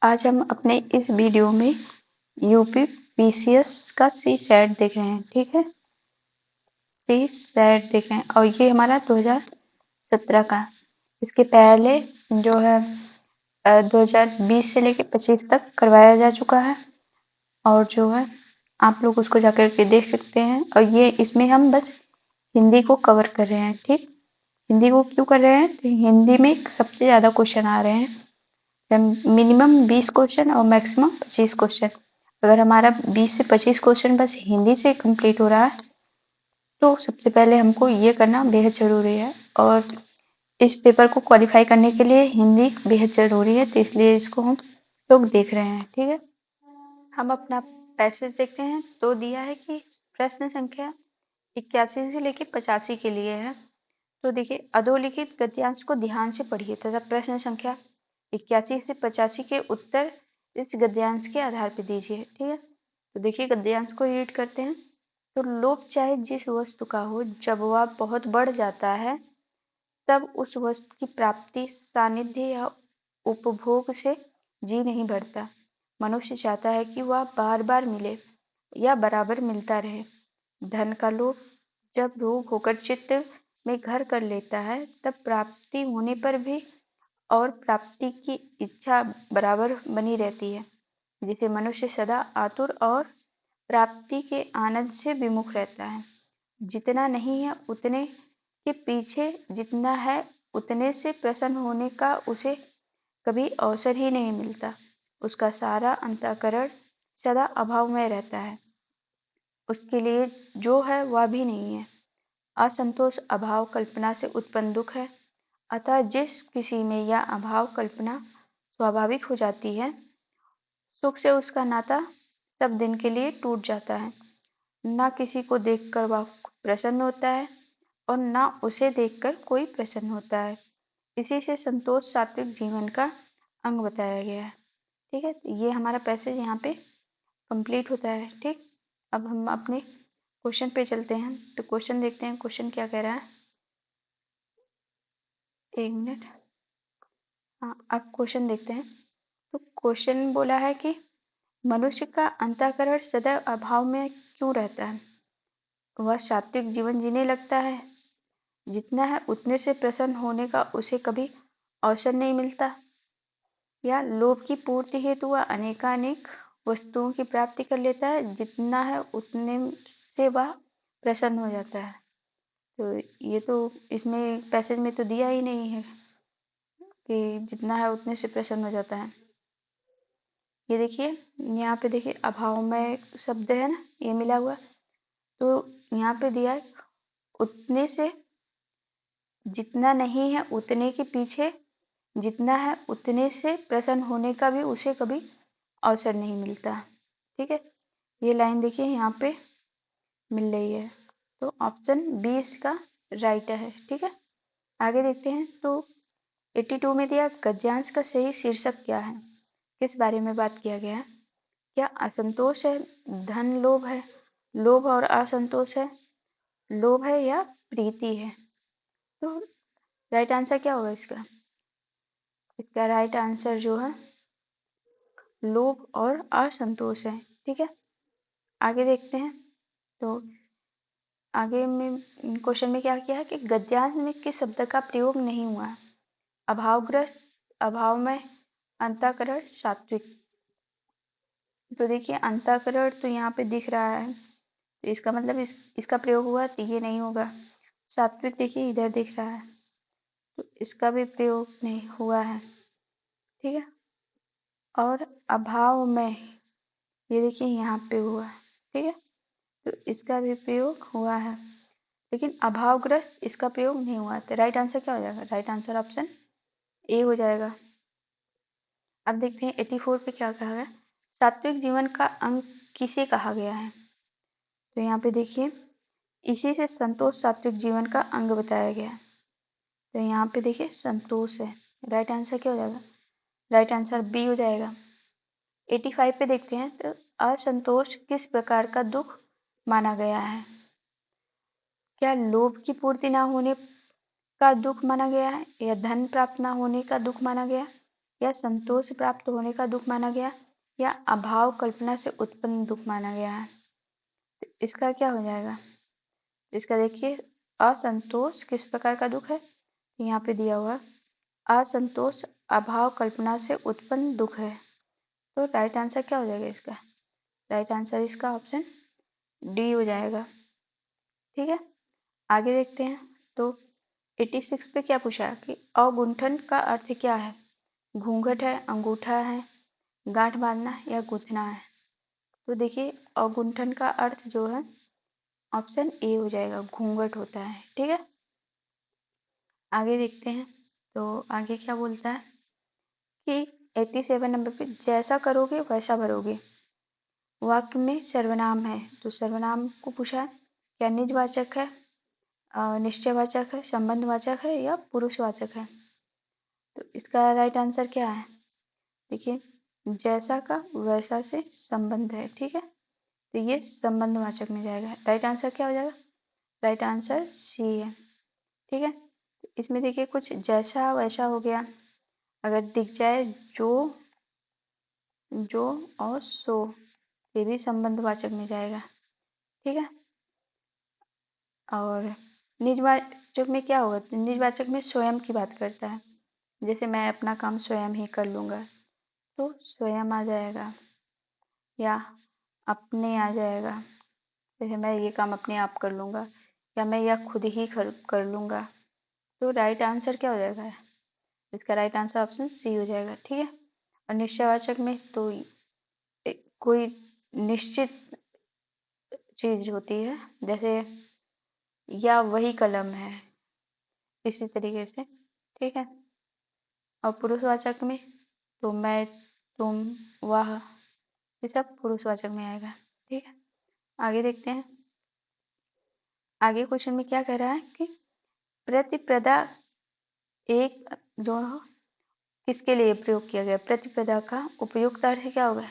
आज हम अपने इस वीडियो में यूपी पीसीएस का सी सेट देख रहे हैं। ठीक है, सी सेट देख रहे हैं और ये हमारा 2017 का। इसके पहले जो है 2020 से लेके 25 तक करवाया जा चुका है और जो है आप लोग उसको जाकर के देख सकते हैं। और ये इसमें हम बस हिंदी को कवर कर रहे हैं। ठीक, हिंदी को क्यों कर रहे हैं तो हिंदी में सबसे ज़्यादा क्वेश्चन आ रहे हैं, मिनिमम 20 क्वेश्चन और मैक्सिमम 25 क्वेश्चन। अगर हमारा 20 से 25 क्वेश्चन बस हिंदी से कंप्लीट हो रहा है तो सबसे पहले हमको ये करना बेहद ज़रूरी है और इस पेपर को क्वालिफाई करने के लिए हिंदी बेहद ज़रूरी है, तो इसलिए इसको हम लोग देख रहे हैं। ठीक है, हम अपना पैसेज देखते हैं तो दिया है कि प्रश्न संख्या 81 से लेके 85 के लिए है। तो देखिए, अधोलिखित गद्यांश को ध्यान से पढ़िए तथा प्रश्न संख्या 81 से 85 के उत्तर इस गद्यांश के आधार पर दीजिए। ठीक है, तो देखिए गद्यांश को रीड करते हैं। तो लोभ चाहे जिस वस्तु का हो, जब वह बहुत बढ़ जाता है तब उस वस्तु की प्राप्ति, सानिध्य या उपभोग से जी नहीं भरता। मनुष्य चाहता है कि वह बार बार मिले या बराबर मिलता रहे। धन का लोभ जब रोग होकर चित्त में घर कर लेता है तब प्राप्ति होने पर भी और प्राप्ति की इच्छा बराबर बनी रहती है, जिसे मनुष्य सदा आतुर और प्राप्ति के आनंद से विमुख रहता है। जितना नहीं है उतने के पीछे, जितना है उतने से प्रसन्न होने का उसे कभी अवसर ही नहीं मिलता। उसका सारा अंतःकरण सदा अभाव में रहता है, उसके लिए जो है वह भी नहीं है। असंतोष अभाव कल्पना से उत्पन्न दुख है, अतः जिस किसी में यह अभाव कल्पना स्वाभाविक हो जाती है, सुख से उसका नाता सब दिन के लिए टूट जाता है। न किसी को देखकर वह प्रसन्न होता है और न उसे देखकर कोई प्रसन्न होता है। इसी से संतोष सात्विक जीवन का अंग बताया गया है। ठीक है, तो ये हमारा पैसेज यहाँ पे कंप्लीट होता है। ठीक, अब हम अपने क्वेश्चन पे चलते हैं। तो क्वेश्चन देखते हैं, क्वेश्चन क्या कह रहा है। एक मिनट, हाँ अब क्वेश्चन देखते हैं। तो क्वेश्चन बोला है कि मनुष्य का अंतःकरण सदैव अभाव में क्यों रहता है। वह सात्विक जीवन जीने लगता है, जितना है उतने से प्रसन्न होने का उसे कभी अवसर नहीं मिलता, या लोभ की पूर्ति हेतु वह अनेकानेक वस्तुओं की प्राप्ति कर लेता है, जितना है उतने से वह प्रसन्न हो जाता है। तो ये तो इसमें पैसेज में तो दिया ही नहीं है कि जितना है उतने से प्रसन्न हो जाता है। ये देखिए, यहाँ पे देखिए अभाव में शब्द है ना, ये मिला हुआ। तो यहाँ पे दिया है उतने से, जितना नहीं है उतने के पीछे, जितना है उतने से प्रसन्न होने का भी उसे कभी अवसर नहीं मिलता। ठीक है, ये लाइन देखिए यहाँ पे मिल रही है, तो ऑप्शन बी इसका राइट है। ठीक है, आगे देखते हैं। तो 82 में दिया गद्यांश का सही शीर्षक क्या है, किस बारे में बात किया गया है। क्या असंतोष है, धन लोभ है, लोभ और असंतोष है, लोभ है या प्रीति है। तो राइट आंसर क्या होगा इसका। इसका राइट आंसर जो है लोभ और असंतोष है। ठीक है, आगे देखते हैं। तो आगे में क्वेश्चन में क्या किया है कि गद्यांश में किस शब्द का प्रयोग नहीं हुआ है। अभावग्रस्त, अभाव में, अंतःकरण, सात्विक। तो देखिए अंतःकरण तो यहाँ पे दिख रहा है, तो इसका मतलब इसका प्रयोग हुआ, तो ये नहीं होगा। सात्विक देखिए इधर दिख रहा है, तो इसका भी प्रयोग नहीं हुआ है। ठीक है, और अभाव में ये देखिए यहाँ पे हुआ है। ठीक है, तो इसका भी प्रयोग हुआ है, लेकिन अभावग्रस्त इसका प्रयोग नहीं हुआ। तो राइट आंसर क्या हो जाएगा, राइट आंसर ऑप्शन ए हो जाएगा। अब देखते हैं 84 पे क्या कहा गया। सात्विक जीवन का अंग किसे कहा गया है। तो यहाँ पे देखिए इसी से संतोष सात्विक जीवन का अंग बताया गया है। तो यहाँ पे देखिए संतोष है, राइट आंसर क्या हो जाएगा, राइट आंसर बी हो जाएगा। 85 पे देखते हैं। तो असंतोष किस प्रकार का दुख माना गया है। क्या लोभ की पूर्ति ना होने का दुख माना गया है, या धन प्राप्त ना होने का दुख माना गया, या संतोष प्राप्त होने का दुख माना गया, या अभाव कल्पना से उत्पन्न दुख माना गया है। तो इसका क्या हो जाएगा? इसका देखिए, असंतोष किस प्रकार का दुख है, यहाँ पे दिया हुआ असंतोष अभाव कल्पना से उत्पन्न दुख है। तो राइट आंसर क्या हो जाएगा इसका? राइट आंसर इसका ऑप्शन डी हो जाएगा। ठीक है, आगे देखते हैं। तो 86 पे क्या पूछा है कि अगुंठन का अर्थ क्या है? घूंघट है, अंगूठा है, गांठ बांधना या गूंथना है। तो देखिए, अगुंठन का अर्थ जो है ऑप्शन ए हो जाएगा, घूंघट होता है। ठीक है, आगे देखते हैं। तो आगे क्या बोलता है कि 87 नंबर पे जैसा करोगे वैसा भरोगे। वाक्य में सर्वनाम है, तो सर्वनाम को पूछा है क्या निजवाचक है, निश्चयवाचक है, संबंधवाचक है या पुरुषवाचक है। तो इसका राइट आंसर क्या है? देखिए, जैसा का वैसा से संबंध है। ठीक है, तो ये संबंधवाचक में जाएगा। राइट आंसर क्या हो जाएगा? राइट आंसर सी है। ठीक है, तो इसमें देखिए कुछ जैसा वैसा हो गया, अगर दिख जाए जो जो और सो, ये भी संबंधवाचक में जाएगा। ठीक है, और निजवाचक में क्या होगा? तो निजवाचक में स्वयं की बात करता है, जैसे मैं अपना काम स्वयं ही कर लूँगा, तो स्वयं आ जाएगा, या अपने आ जाएगा, जैसे मैं ये काम अपने आप कर लूँगा, या मैं यह खुद ही कर लूँगा। तो राइट आंसर क्या हो जाएगा? इसका राइट आंसर ऑप्शन सी हो जाएगा। ठीक है, और निश्चयवाचक में तो कोई निश्चित चीज होती है, जैसे या वही कलम है, इसी तरीके से। ठीक है, और पुरुषवाचक में तो मैं, तुम, वह, ये सब पुरुषवाचक में आएगा। ठीक है, आगे देखते हैं। आगे क्वेश्चन में क्या कह रहा है कि प्रतिपदा एक दोनों किसके लिए प्रयोग किया गया? प्रतिपदा का उपयुक्त अर्थ क्या होगा?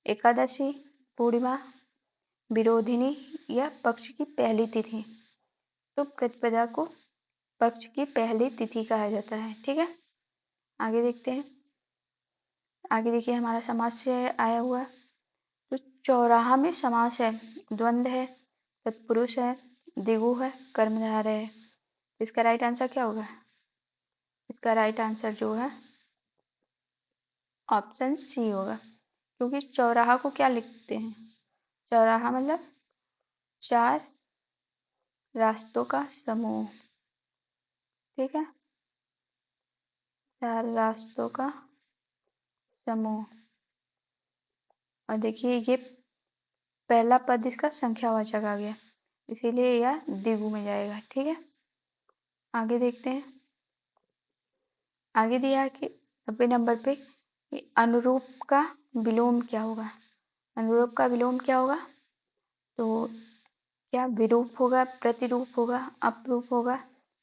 एकादशी, पूर्णिमा, विरोधिनी या पक्ष की पहली तिथि। तो प्रतिपदा को पक्ष की पहली तिथि कहा जाता है। ठीक है, आगे देखते हैं। आगे देखिए, हमारा समास से आया हुआ है। तो चौराहा में समास है, द्वंद्व है, तत्पुरुष है, दिगु है, कर्मधारय है। इसका राइट आंसर क्या होगा? इसका राइट आंसर जो है ऑप्शन सी होगा, क्योंकि चौराहा को क्या लिखते हैं? चौराहा मतलब चार रास्तों का समूह। ठीक है, चार रास्तों का समूह। और देखिए, ये पहला पद इसका संख्यावाचक आ गया, इसीलिए यह द्विगु में जाएगा। ठीक है, आगे देखते हैं। आगे दिया है कि 90 नंबर पे कि अनुरूप का विलोम क्या होगा? अनुरूप का विलोम क्या होगा? तो क्या विरूप होगा, प्रतिरूप होगा, अपरूप होगा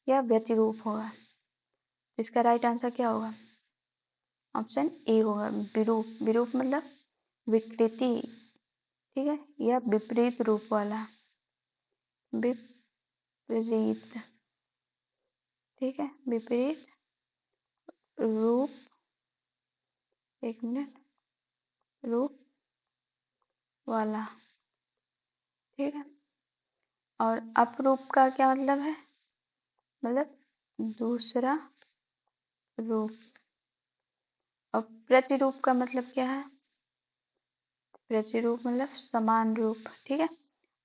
या व्यतिरूप होगा? तो इसका राइट आंसर क्या होगा? ऑप्शन ए होगा, विरूप। विरूप मतलब विकृति। ठीक है, या विपरीत रूप वाला, विपरीत। ठीक है, विपरीत रूप, एक मिनट, रूप वाला। ठीक है, और अपरूप का क्या मतलब है? मतलब दूसरा रूप। और प्रतिरूप का मतलब क्या है? प्रतिरूप मतलब समान रूप। ठीक है,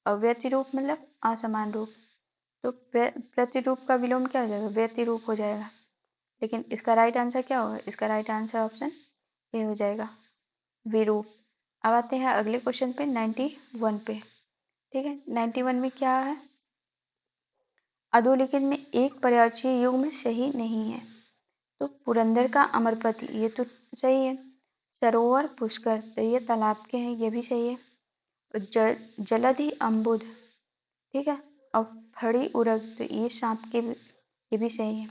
और व्यतिरूप मतलब असमान रूप। तो प्रतिरूप का विलोम क्या हो जाएगा? व्यतिरूप हो जाएगा। लेकिन इसका राइट आंसर क्या होगा? इसका राइट आंसर ऑप्शन ए हो जाएगा, विरूप। अब आते हैं अगले क्वेश्चन पे, 91 पे। ठीक है, 91 में क्या है? अधोलिखित में एक पर्यायवाची युग्म सही नहीं है। तो पुरंदर का अमरपति, ये तो सही है। सरोवर, पुष्कर, तो ये तालाब के हैं, ये भी सही है। जलधि, अम्बुद, ठीक है, और फड़ी, उरग, तो ये सांप के, ये भी सही है।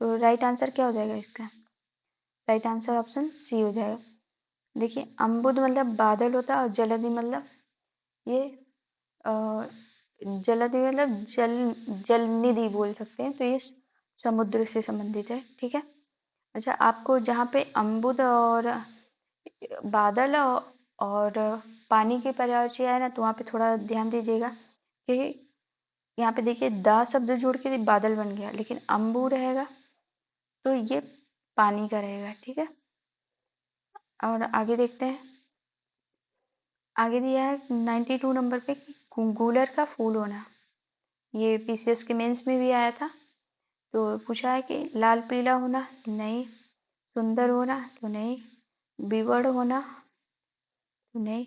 तो राइट आंसर क्या हो जाएगा इसका? राइट आंसर ऑप्शन सी हो जाएगा। देखिए, अम्बुद मतलब बादल होता है, और जलधि मतलब ये जलधि मतलब जल, जल निधि बोल सकते हैं, तो ये समुद्र से संबंधित है। ठीक है, अच्छा, आपको जहाँ पे अम्बुद और बादल और पानी की परिचय है ना, तो वहाँ पे थोड़ा ध्यान दीजिएगा कि यहाँ पे देखिए द शब्द जुड़ के बादल बन गया, लेकिन अम्बु रहेगा तो ये पानी का रहेगा। ठीक है, और आगे देखते हैं। आगे दिया है 92 नंबर पे कि गूलर का फूल होना। ये पीसीएस के मेंस में भी आया था। तो पूछा है कि लाल पीला होना, नहीं। सुंदर होना, तो नहीं। विवर्ण होना, तो नहीं।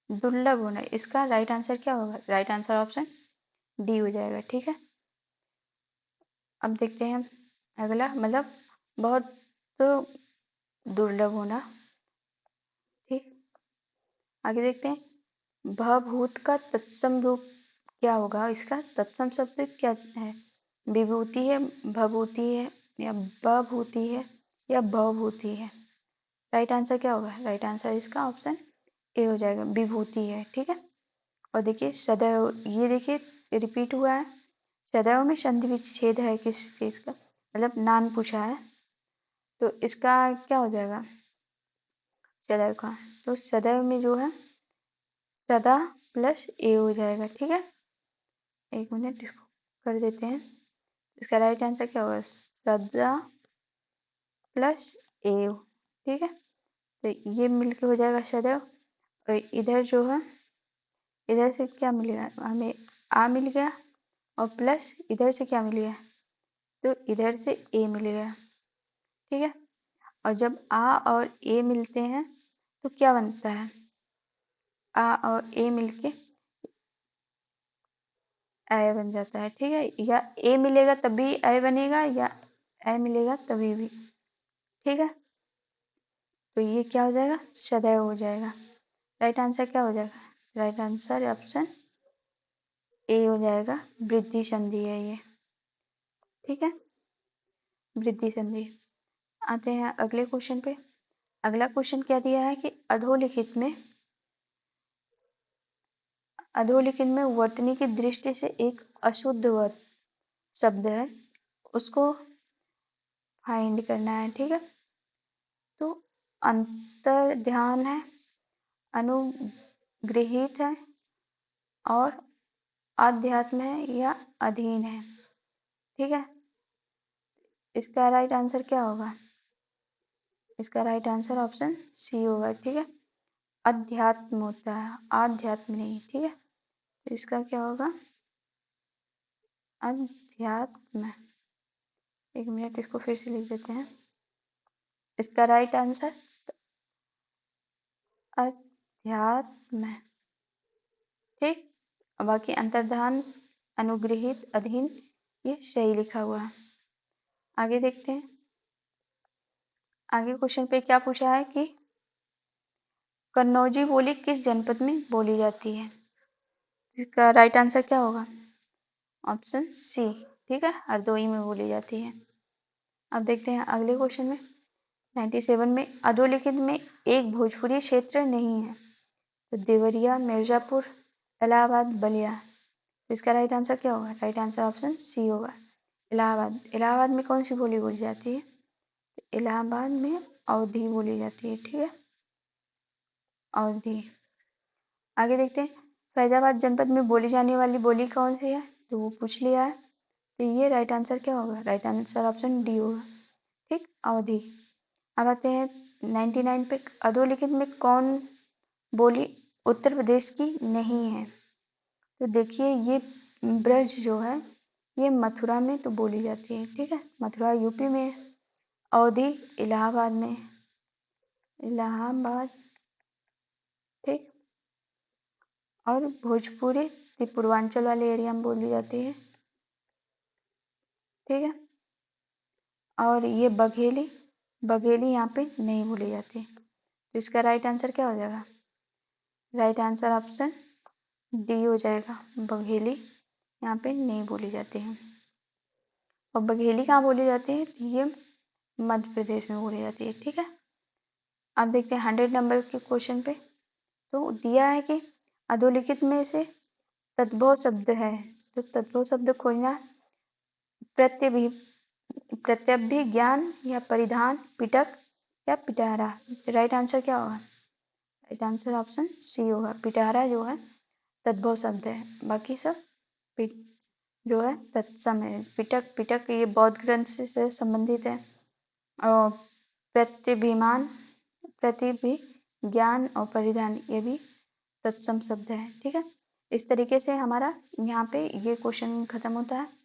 दुर्लभ होना, इसका राइट आंसर क्या होगा? राइट आंसर ऑप्शन डी हो जाएगा। ठीक है, अब देखते हैं अगला, मतलब बहुत दुर्लभ होना। ठीक, आगे देखते हैं। भभूत का तत्सम रूप क्या होगा? इसका तत्सम शब्द क्या है? विभूति है, भभूति है, या बभूति है, या भभूति है? राइट आंसर क्या होगा? राइट आंसर इसका ऑप्शन ए हो जाएगा, विभूति है। ठीक है, और देखिए सदैव, ये देखिए रिपीट हुआ है। सदैव में संधि विच्छेद है किस चीज का? मतलब नाम पूछा है, तो इसका क्या हो जाएगा? सदैव का। तो सदैव में जो है सदा प्लस ए हो जाएगा। ठीक है, एक मिनट इसको कर देते हैं। इसका राइट आंसर क्या होगा? सदा प्लस ए। ठीक है, तो ये मिलके हो जाएगा सदैव। और इधर जो है, इधर से क्या मिलेगा हमें? आ मिल गया, और प्लस इधर से क्या मिल गया? तो इधर से ए मिल गया। ठीक है, और जब आ और ए मिलते हैं तो क्या बनता है? आ और ए मिलके ए बन जाता है। ठीक है, या ए मिलेगा तभी ए बनेगा, या ए मिलेगा तभी भी। ठीक है, तो ये क्या हो जाएगा? सदैव हो जाएगा। राइट आंसर क्या हो जाएगा? राइट आंसर ऑप्शन ए हो जाएगा, वृद्धि संधि है ये। ठीक है, वृद्धि संधि। आते हैं अगले क्वेश्चन पे। अगला क्वेश्चन क्या दिया है कि अधोलिखित में वर्तनी की दृष्टि से एक अशुद्ध शब्द है, उसको फाइंड करना है। ठीक है, तो अंतर ध्यान है, अनुगृहित है, और आध्यात्म है, या अधीन है? ठीक है, इसका राइट आंसर क्या होगा? इसका राइट आंसर ऑप्शन सी होगा। ठीक है, अध्यात्म होता है, आध्यात्म नहीं। ठीक है, तो इसका क्या होगा? अध्यात्म। एक मिनट इसको फिर से लिख देते हैं। इसका राइट आंसर अध्यात्म। ठीक, बाकी अंतर्धान, अनुगृहित, अधीन, ये सही लिखा हुआ है। आगे देखते हैं। आगे क्वेश्चन पे क्या पूछा है कि कन्नौजी बोली किस जनपद में बोली जाती है? इसका राइट आंसर क्या होगा? Option C. ठीक है, हरदोई में बोली जाती है। अब देखते हैं अगले क्वेश्चन में। 97 में अधोलिखित में एक भोजपुरी क्षेत्र नहीं है, तो देवरिया, मिर्जापुर, इलाहाबाद, बलिया। तो इसका राइट आंसर क्या होगा? राइट आंसर ऑप्शन सी होगा, इलाहाबाद। इलाहाबाद में कौन सी बोली बोली जाती है? तो इलाहाबाद में अवधी बोली जाती है। ठीक है, अवधी। आगे देखते हैं। फैजाबाद जनपद में बोली जाने वाली बोली कौन सी है? तो वो पूछ लिया है, तो ये राइट आंसर क्या होगा? राइट आंसर ऑप्शन डी होगा। ठीक, अवधी। अब आते हैं 99 पे। अधोलिखित में कौन बोली उत्तर प्रदेश की नहीं है? तो देखिए ये ब्रज जो है, ये मथुरा में तो बोली जाती है। ठीक है, मथुरा यूपी में है। अवधी इलाहाबाद में है। इलाहाबाद। ठीक, और भोजपुरी पूर्वांचल वाले एरिया में बोली जाती है। ठीक है, और ये बघेली, बघेली यहाँ पे नहीं बोली जाती। तो इसका राइट आंसर क्या हो जाएगा? राइट आंसर ऑप्शन डी हो जाएगा, बघेली यहाँ पे नहीं बोली जाती है। और बघेली कहाँ बोली जाती है? तो ये मध्य प्रदेश में बोली जाती है। ठीक है, अब देखते हैं 100 नंबर के क्वेश्चन पे। तो दिया है कि अधोलिखित में से तद्भव शब्द है, तो तद्भव शब्द खोजना। प्रत्यभिप्राय प्रत्यभिज्ञान या परिधान, पिटक या पिटारा। राइट आंसर क्या होगा? राइट आंसर ऑप्शन सी होगा। पिटारा जो है तद्भव शब्द है, बाकी सब पिट जो है तत्सम है। पिटक पिटक ये बौद्ध ग्रंथ से संबंधित है। और प्रतिभिमान, प्रतिभिज्ञान और परिधान ये भी तत्सम शब्द है। ठीक है, इस तरीके से हमारा यहाँ पे ये क्वेश्चन खत्म होता है।